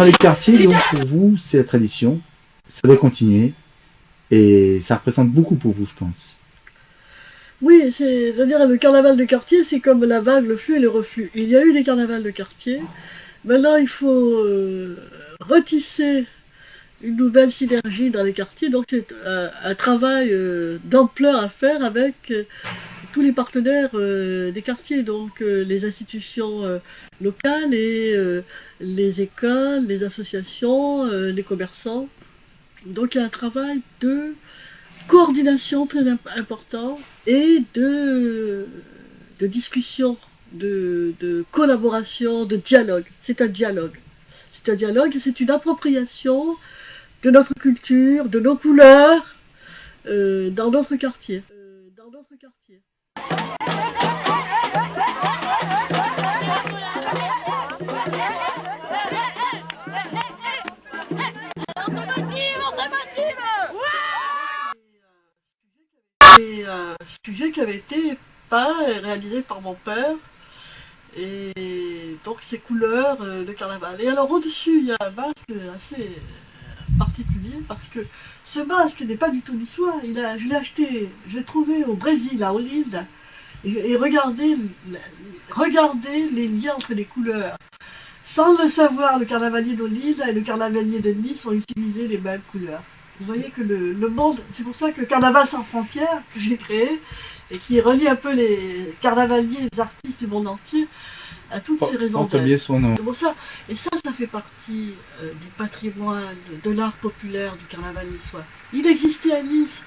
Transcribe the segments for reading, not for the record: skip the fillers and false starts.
les quartiers, donc, pour vous, c'est la tradition. Ça doit continuer. Et ça représente beaucoup pour vous, je pense. Oui, c'est-à-dire le carnaval de quartier, c'est comme la vague, le flux et le reflux. Il y a eu des carnavals de quartier. Maintenant, il faut retisser une nouvelle synergie dans les quartiers. Donc, c'est un travail d'ampleur à faire avec tous les partenaires des quartiers, donc les institutions locales et les écoles, les associations, les commerçants. Donc, il y a un travail de coordination très important et de discussion, de collaboration, de dialogue. C'est un dialogue. C'est un dialogue et c'est une appropriation de notre culture, de nos couleurs dans notre quartier. Dans notre quartier. C'est un sujet qui avait été peint et réalisé par mon père. Et donc ces couleurs de carnaval. Et alors au-dessus, il y a un masque assez particulier parce que ce masque n'est pas du tout niçois. Je l'ai acheté, je l'ai trouvé au Brésil, à Olinda. Et regardez les liens entre les couleurs. Sans le savoir, le carnavalier d'Olinda et le carnavalier de Nice ont utilisé les mêmes couleurs. Vous voyez que le monde, c'est pour ça que Carnaval sans frontières, que j'ai créé, et qui relie un peu les carnavaliers, les artistes du monde entier, à toutes ces raisons d'être. C'est pour ça. Et ça fait partie du patrimoine, de l'art populaire du carnaval niçois. Il existait à Nice,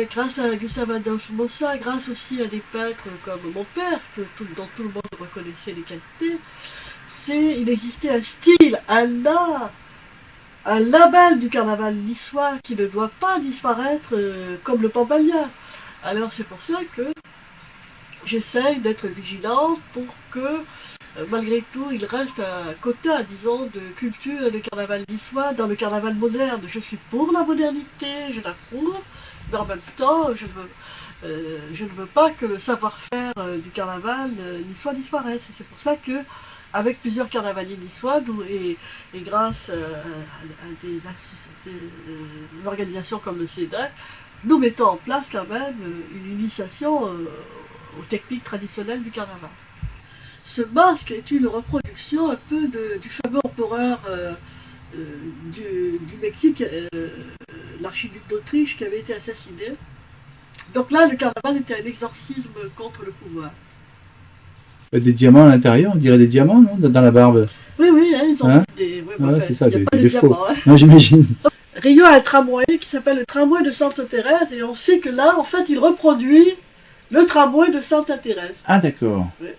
grâce à Gustave Adolphe Mossa, grâce aussi à des peintres comme mon père, dont tout le monde reconnaissait les qualités. Il existait un style, un art, un label du carnaval niçois qui ne doit pas disparaître comme le Pampalien. Alors c'est pour ça que j'essaye d'être vigilante pour que malgré tout il reste un quota, disons, de culture et de carnaval niçois dans le carnaval moderne. Je suis pour la modernité, je l'approuve, mais en même temps je ne veux pas que le savoir-faire du carnaval niçois disparaisse. Et c'est pour ça que avec plusieurs carnavaliers niçois et grâce à des organisations comme le CEDAC, nous mettons en place quand même une initiation aux techniques traditionnelles du carnaval. Ce masque est une reproduction un peu du fameux empereur du Mexique, l'archiduc d'Autriche, qui avait été assassiné. Donc là, le carnaval était un exorcisme contre le pouvoir. Des diamants à l'intérieur, on dirait des diamants, non, dans la barbe. Oui, ils ont des... Ouais, ouais, c'est ça, des diamants, faux. Hein. Non, j'imagine. Rio a un tramway qui s'appelle le tramway de Sainte-Thérèse, et on sait que là, en fait, il reproduit le tramway de Sainte-Thérèse. Ah, d'accord. Ouais.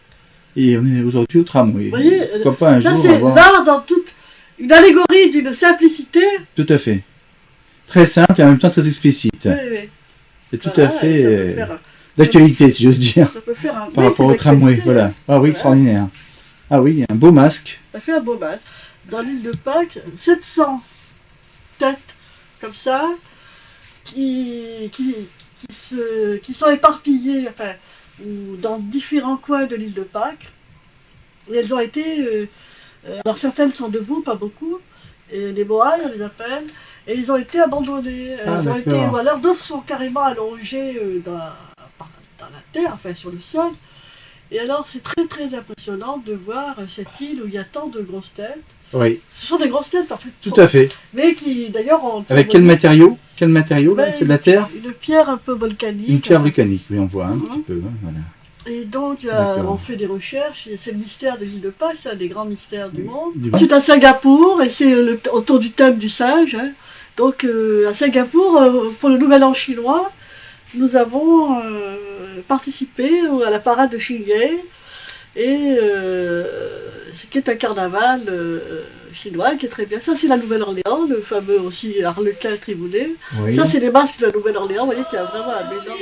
Et on est aujourd'hui au tramway. Vous voyez, pourquoi pas un ça jour c'est avoir... l'art dans toute une allégorie d'une simplicité. Tout à fait. Très simple et en même temps très explicite. Oui. C'est tout à fait faire... d'actualité, si j'ose dire. Ça peut faire un... Par rapport au tramway, voilà. Ah oui, extraordinaire. Ah oui, un beau masque. Ça fait un beau masque. Dans l'île de Pâques, 700 têtes comme ça, qui sont éparpillées dans différents coins de l'île de Pâques. Et elles ont été... alors certaines sont debout, pas beaucoup. Et les moailles, on les appelle. Et ils ont été abandonnés. Ou alors d'autres sont carrément allongés dans la terre, sur le sol. Et alors c'est très très impressionnant de voir cette île où il y a tant de grosses têtes. Oui. Ce sont des grosses têtes en fait. Tout à fait. Mais qui d'ailleurs ont... Avec quel matériau là, c'est de la terre? Une pierre un peu volcanique. Une pierre volcanique, oui, on voit un petit peu. Hein, voilà. Et donc on fait des recherches, c'est le mystère de l'île de Pâques, c'est un des grands mystères du monde. Du C'est à Singapour et c'est autour du thème du singe. Hein. Donc à Singapour, pour le Nouvel An chinois, nous avons participé à la parade de Chingay, et ce qui est un carnaval chinois qui est très bien. Ça c'est la Nouvelle-Orléans, le fameux aussi harlequin triboulet. Oui. Ça c'est les masques de la Nouvelle-Orléans, vous voyez qu'il y a vraiment un mélange.